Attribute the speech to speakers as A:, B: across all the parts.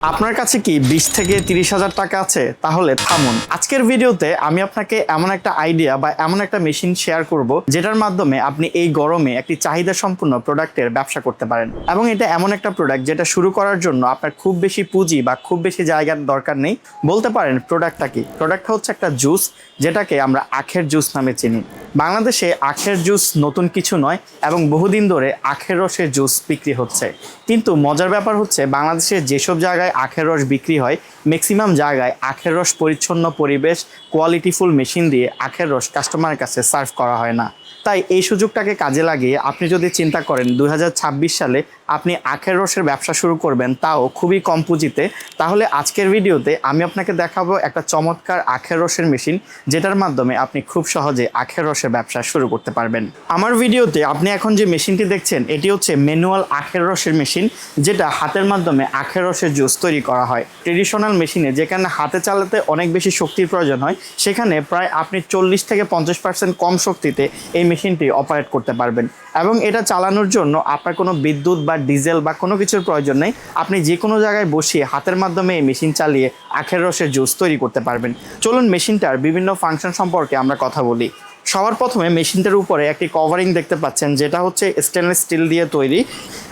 A: আপনার কাছে কি 20 থেকে 30,000 টাকা আছে? তাহলে থামুন। আজকের ভিডিওতে আমি আপনাকে এমন একটা আইডিয়া বা এমন একটা মেশিন শেয়ার করব যেটার মাধ্যমে আপনি এই গরমে একটি চাহিদা সম্পন্ন প্রোডাক্টের ব্যবসা করতে পারেন। এবং এটা এমন একটা প্রোডাক্ট যেটা শুরু করার জন্য আপনার খুব বেশি পুঁজি বা খুব বেশি জায়গার দরকার নেই। বলতে পারেন প্রোডাক্টটা কি? প্রোডাক্টটা হচ্ছে একটা জুস, যেটাকে আমরা আখের জুস নামে চিনি। বাংলাদেশে আখের জুস নতুন কিছু নয় এবং বহুদিন ধরে আখের রসের জুস বিক্রি হচ্ছে। কিন্তু মজার ব্যাপার হচ্ছে বাংলাদেশে যেসব জায়গায় আখের রস বিক্রি হয় ম্যাক্সিমাম জায়গায় আখের রস পরিচ্ছন্ন পরিবেশ কোয়ালিটিফুল মেশিন দিয়ে আখের রস কাস্টমারের কাছে সার্ভ করা হয় না। তাই এই সুযোগটাকে কাজে লাগিয়ে আপনি যদি চিন্তা করেন 2026 সালে আপনি আখের রসের ব্যবসা শুরু করবেন, তাও খুবই কম পুঁজিতে, তাহলে আজকের ভিডিওতে আমি আপনাকে দেখাবো একটা চমৎকার আখের রসের মেশিন যেটার মাধ্যমে আপনি খুব সহজে আখের রসের ব্যবসা শুরু করতে পারবেন। আমার ভিডিওতে আপনি এখন যে মেশিনটি দেখছেন এটি হচ্ছে ম্যানুয়াল আখের রসের মেশিন, যেটা হাতের মাধ্যমে আখের রসের জুস তৈরি করা হয়। ট্রেডিশনাল মেশিনে যেখানে হাতে চালাতে অনেক বেশি শক্তির প্রয়োজন হয়, সেখানে প্রায় আপনি 40 থেকে 50% কম শক্তিতে এই মেশিনটি অপারেট করতে পারবেন। এবং এটা চালানোর জন্য আপনার কোনো বিদ্যুৎ বা ডিজেল বা কোনো কিছুর প্রয়োজন নেই। আপনি যে কোনো জায়গায় বসিয়ে হাতের মাধ্যমে এই মেশিন চালিয়ে আখের রসের জুস তৈরি করতে পারবেন। চলুন মেশিনটার বিভিন্ন ফাংশন সম্পর্কে আমরা কথা বলি। সবার প্রথমে মেশিনটার উপরে একটি কভারিং দেখতে পাচ্ছেন, যেটা হচ্ছে স্টেনলেস স্টিল দিয়ে তৈরি।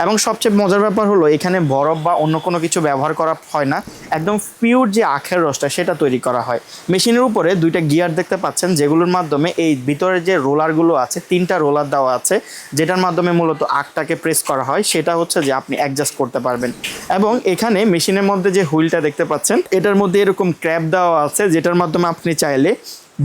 A: এবং সবচেয়ে মজার ব্যাপার হলো এখানে বরফ বা অন্য কোনো কিছু ব্যবহার করা হয় না, একদম পিওর যে আখের রসটা সেটা তৈরি করা হয়। মেশিনের উপরে দুইটা গিয়ার দেখতে পাচ্ছেন, যেগুলোর মাধ্যমে এই ভিতরে যে রোলারগুলো আছে, 3টা রোলার দেওয়া আছে, যেটার মাধ্যমে মূলত আখটাকে প্রেস করা হয়। সেটা হচ্ছে যে আপনি অ্যাডজাস্ট করতে পারবেন। এবং এখানে মেশিনের মধ্যে যে হুইলটা দেখতে পাচ্ছেন, এটার মধ্যে এরকম ক্র্যাপ দেওয়া আছে, যেটার মাধ্যমে আপনি চাইলে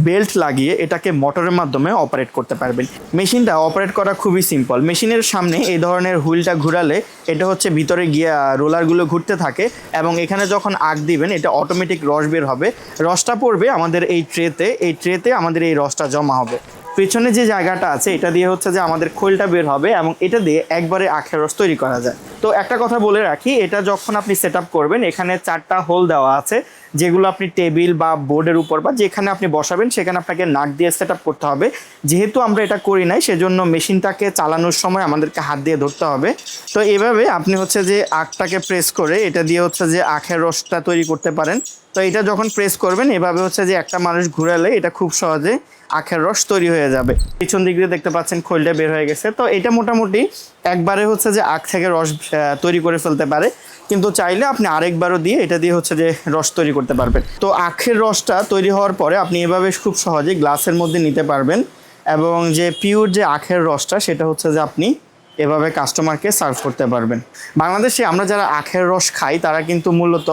A: বেল্ট লাগিয়ে এটাকে মোটরের মাধ্যমে অপারেট করতে পারবেন। মেশিনটা অপারেট করা খুবই সিম্পল। মেশিনের সামনে এই ধরনের হুইলটা ঘুরালে এটা হচ্ছে ভিতরে গিয়ে রোলারগুলো ঘুরতে থাকে এবং এখানে যখন আগ দিবেন এটা অটোমেটিক রস বের হবে। রসটা পড়বে আমাদের এই ট্রেতে আমাদের এই রসটা জমা হবে। পেছনে যে জায়গাটা আছে এটা দিয়ে হচ্ছে যে আমাদের খোলটা বের হবে এবং এটা দিয়ে একবারে আখের রস তৈরি করা যায়। তো একটা কথা বলে রাখি, এটা যখন আপনি সেট আপ করবেন এখানে 4টা হোল দেওয়া আছে, যেগুলো আপনি টেবিল বা বোর্ডের উপর বা যেখানে আপনি বসাবেন সেখানে আপনাকে নাট দিয়ে সেট আপ করতে হবে। যেহেতু আমরা এটা করি নাই, সেজন্য মেশিনটাকে চালানোর সময় আমাদেরকে হাত দিয়ে ধরতে হবে। তো এভাবে আপনি হচ্ছে যে আখটাকে প্রেস করে এটা দিয়ে হচ্ছে যে আখের রসটা তৈরি করতে পারেন। তো এটা যখন প্রেস করবেন এভাবে হচ্ছে যে একটা মানুষ ঘুরালে এটা খুব সহজে আখের রস তৈরি হয়ে যাবে। পিছন দিক দিয়ে দেখতে পাচ্ছেন খোলটা বের হয়ে গেছে। তো এটা মোটামুটি একবারে হচ্ছে যে আখ থেকে রস তৈরি করে ফেলতে পারে, কিন্তু চাইলে আপনি আরেকবারও দিয়ে এটা দিয়ে হচ্ছে যে রস তৈরি করতে পারবেন। তো আখের রসটা তৈরি হওয়ার পরে আপনি এভাবে খুব সহজে গ্লাসের মধ্যে নিতে পারবেন এবং যে পিওর যে আখের রসটা সেটা হচ্ছে যে আপনি এভাবে কাস্টমারকে সার্ভ করতে পারবেন। বাংলাদেশে আমরা যারা আখের রস খাই তারা কিন্তু মূলত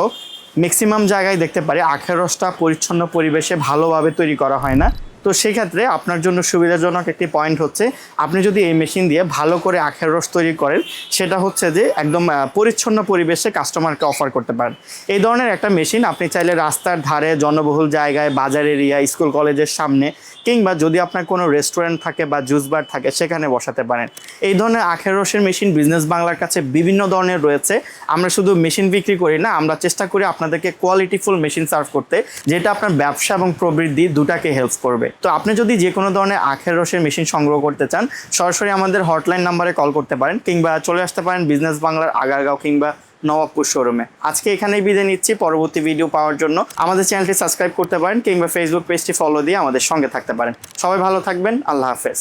A: ম্যাক্সিমাম জায়গায় দেখতে পারি আখের রসটা পরিচ্ছন্ন পরিবেশে ভালোভাবে তৈরি করা হয় না। তো সেক্ষেত্রে আপনার জন্য সুবিধাজনক একটি পয়েন্ট হচ্ছে আপনি যদি এই মেশিন দিয়ে ভালো করে আখের রস তৈরি করেন, সেটা হচ্ছে যে একদম পরিচ্ছন্ন পরিবেশে কাস্টমারকে অফার করতে পারেন। এই ধরনের একটা মেশিন আপনি চাইলে রাস্তার ধারে, জনবহুল জায়গায়, বাজার এরিয়া, স্কুল কলেজের সামনে, কিংবা যদি আপনার কোনো রেস্টুরেন্ট থাকে বা জুস বার থাকে সেখানে বসাতে পারেন। এই ধরনের আখের রসের মেশিন বিজনেস বাংলার কাছে বিভিন্ন ধরনের রয়েছে। আমরা শুধু মেশিন বিক্রি করি না, আমরা চেষ্টা করি আপনাদেরকে কোয়ালিটিফুল মেশিন সার্ভ করতে, যেটা আপনার ব্যবসা এবং প্রবৃদ্ধি দুটাকে হেল্প করবে। তো আপনি যদি যে কোনো ধরনের আখের রসের মেশিন সংগ্রহ করতে চান, সরাসরি আমাদের হটলাইন নাম্বারে কল করতে পারেন কিংবা চলে আসতে পারেন বিজনেস বাংলার আগারগাঁও কিংবা নবাবপুর শোরুমে। আজকে এখানেই বিদায় নিচ্ছি। পরবর্তী ভিডিও পাওয়ার জন্য আমাদের চ্যানেলটি সাবস্ক্রাইব করতে পারেন কিংবা ফেসবুক পেজটি ফলো দিয়ে আমাদের সঙ্গে থাকতে পারেন। সবাই ভালো থাকবেন। আল্লাহ হাফেজ।